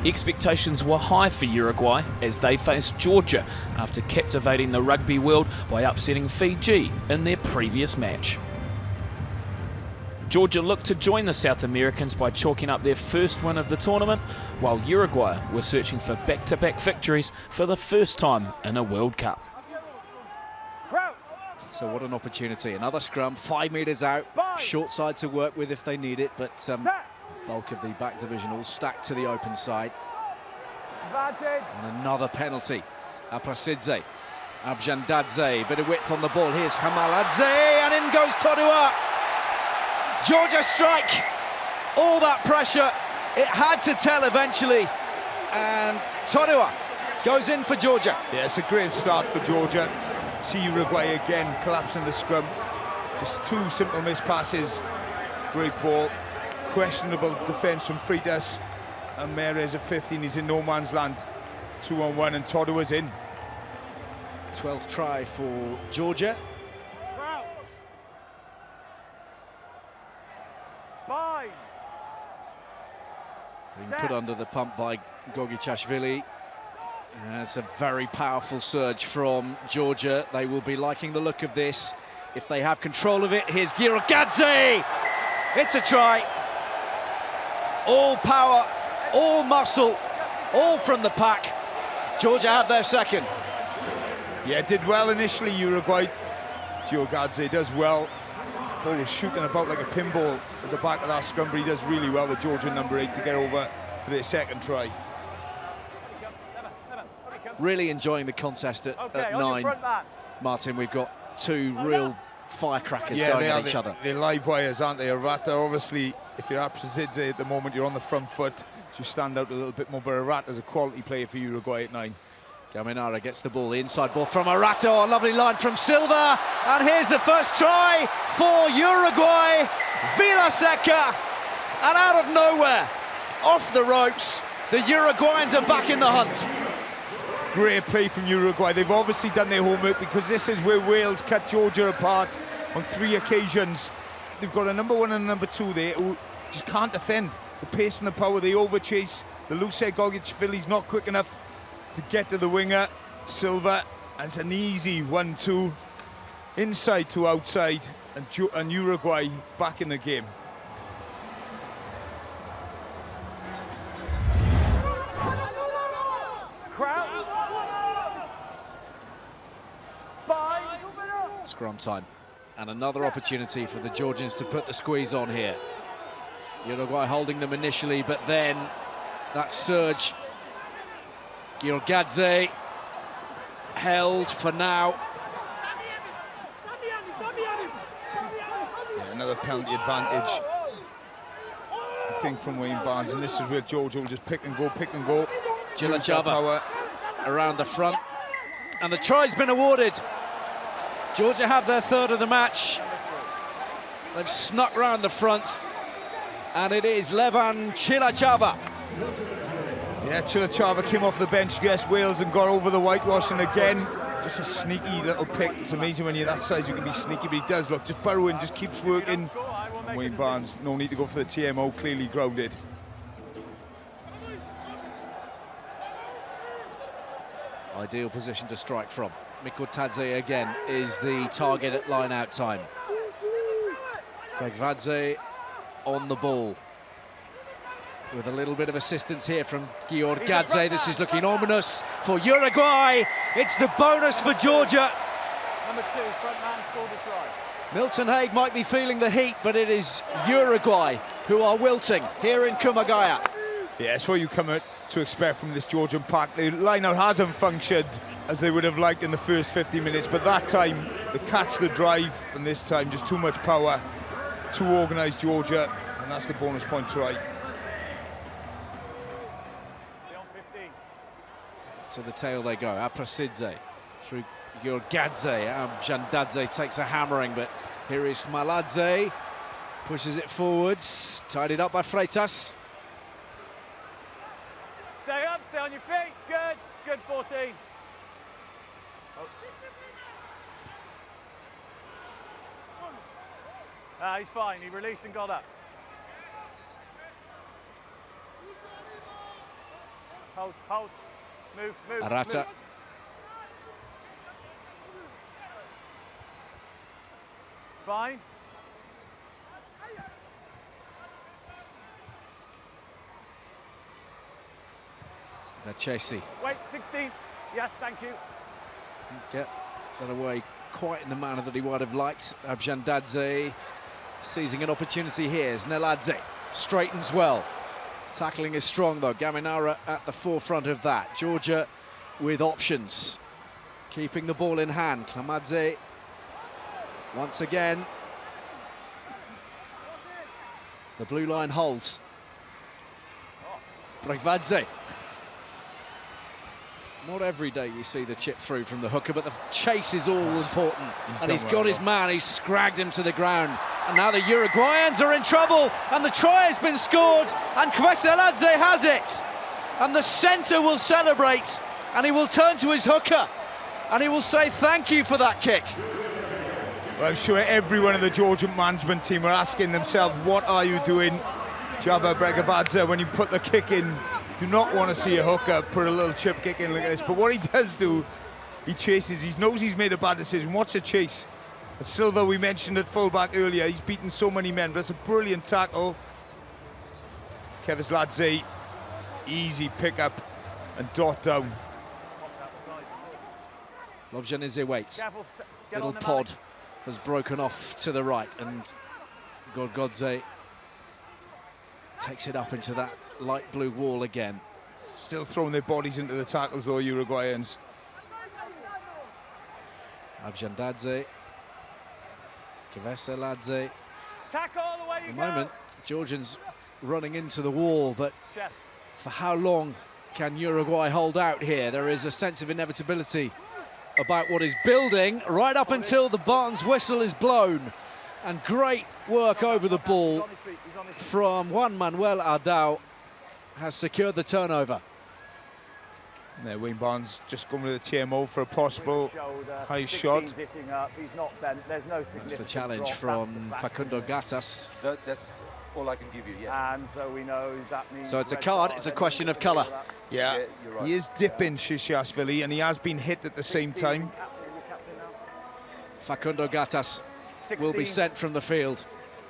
Expectations were high for Uruguay as they faced Georgia after captivating the rugby world by upsetting Fiji in their previous match. Georgia looked to join the South Americans by chalking up their first win of the tournament, while Uruguay were searching for back-to-back victories for the first time in a World Cup. So what an opportunity. Another scrum, 5 metres out, short side to work with if they need it, but bulk of the back division all stacked to the open side. And another penalty. Aprasidze, Abjandadze, bit of width on the ball. Here's Hamaladze, and in goes Todua. Georgia strike, all that pressure, it had to tell eventually, and Todua goes in for Georgia. Yeah, it's a great start for Georgia. See Uruguay again collapsing the scrum. Just two simple missed passes, great ball, questionable defence from Freitas, and Mares at 15, he's in no man's land. 2-on-1 and Todua's in. 12th try for Georgia. Being put under the pump by Gogichashvili. It's a very powerful surge from Georgia. They will be liking the look of this if they have control of it. Here's Girogadze. It's a try. All power, all muscle, all from the pack. Georgia have their second. Yeah, did well initially, Uruguay. Girogadze does well. Ball was shooting about like a pinball at the back of that scrum, but he does really well, the Georgian number 8, to get over for their second try. Really enjoying the contest at 9. Martin, we've got two real firecrackers going at each other. They're live wires, aren't they? Arata, obviously, if you're Aprasidze at the moment, you're on the front foot, so you stand out a little bit more, but Arata's a quality player for Uruguay at 9. Gaminara gets the ball, the inside ball from Arato, a lovely line from Silva, and here's the first try for Uruguay. Vilaseca, and out of nowhere, off the ropes, the Uruguayans are back in the hunt. Great play from Uruguay. They've obviously done their homework, because this is where Wales cut Georgia apart on 3 occasions. They've got a number 1 and a number 2 there who just can't defend. The pace and the power, they overchase. The loose head Gogichvili's not quick enough to get to the winger, Silva, and it's an easy 1-2, inside to outside, and Uruguay back in the game. Scrum time, and another opportunity for the Georgians to put the squeeze on here. Uruguay holding them initially, but then that surge. Girogadze held for now. Yeah, another penalty advantage, I think, from Wayne Barnes, and this is where Georgia will just pick and go. Chilachaba around the front, and the try's been awarded. Georgia have their third of the match. They've snuck round the front, and it is Levan Chilachaba. Yeah, Chilachava came off the bench against Wales and got over the whitewashing again. Just a sneaky little pick. It's amazing when you're that size, you can be sneaky, but he does look. Just burrowing, just keeps working. And Wayne Barnes, no need to go for the TMO, clearly grounded. Ideal position to strike from. Mikotadze again is the target at line-out time. Gregvadze on the ball, with a little bit of assistance here from Giorgadze. This is looking ominous for Uruguay. It's the bonus for Georgia. Number 2, front man scored the try. Milton Hague might be feeling the heat, but it is Uruguay who are wilting here in Kumagaya. Yeah, it's what you come to expect from this Georgian pack. The line-out hasn't functioned as they would have liked in the first 50 minutes, but that time they catch the drive, and this time just too much power, too organised Georgia, and that's the bonus point try. To the tail they go. Aprasidze through Giorgadze. Jandadze takes a hammering, but here is Maladze, pushes it forwards, tidied up by Freitas. Stay up, stay on your feet. Good 14. He's fine, he released and got up. Hold. Move. Arata. Move. Fine. Chasey. Wait, 16. Yes, thank you. Get that away quite in the manner that he would have liked. Abjandadze seizing an opportunity here. Neladze straightens well. Tackling is strong though. Gaminara at the forefront of that. Georgia with options. Keeping the ball in hand. Klamadze once again. The blue line holds. Bregvadze. Not every day we see the chip through from the hooker, but the chase is all important. And he's got his man, he's scragged him to the ground. And now the Uruguayans are in trouble, and the try has been scored, and Kveseladze has it. And the centre will celebrate, and he will turn to his hooker, and he will say thank you for that kick. Well, I'm sure everyone in the Georgian management team are asking themselves, what are you doing, Jabba Bregvadze, when you put the kick in? Do not want to see a hooker put a little chip kick in like this, but what he does do, he chases. He knows he's made a bad decision. Watch the chase. Silva, we mentioned at fullback earlier, he's beaten so many men, but it's a brilliant tackle. Kveseladze, easy pick up and dot down. Lobjanidze waits. Little pod has broken off to the right, and Gorgodze takes it up into that light blue wall again. Still throwing their bodies into the tackles though, Uruguayans. Abjandadze, Kveseladze. Tackle all the way you At the go. moment, Georgians running into the wall, but Chest. for how long can Uruguay hold out here? There is a sense of inevitability about what is building right up until the Barnes whistle is blown. And great work over the ball from Juan Manuel Ardao has secured the turnover. There, Wayne Barnes just going with the TMO for a possible high shot. He's not bent. There's no That's the challenge from Facundo Gatas. That's all I can give you, yeah. And so we know that means... So it's a card, it's a question of colour. Yeah, you're right. he is dipping Shishashvili, and he has been hit at the same time. Facundo Gatas will be sent from the field.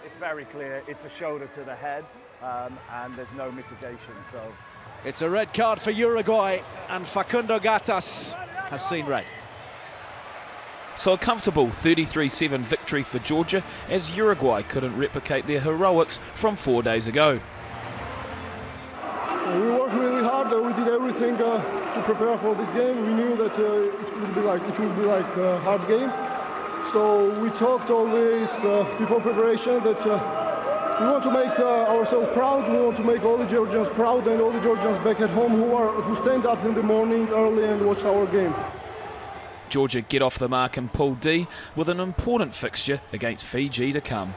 It's very clear. It's a shoulder to the head, and there's no mitigation, so... It's a red card for Uruguay, and Facundo Gatas has seen red. So a comfortable 33-7 victory for Georgia, as Uruguay couldn't replicate their heroics from 4 days ago. We worked really hard. We did everything to prepare for this game. We knew that it would be like a hard game. So we talked always before preparation that we want to make ourselves proud. We want to make all the Georgians proud, and all the Georgians back at home who stand up in the morning early and watch our game. Georgia get off the mark in Pool D with an important fixture against Fiji to come.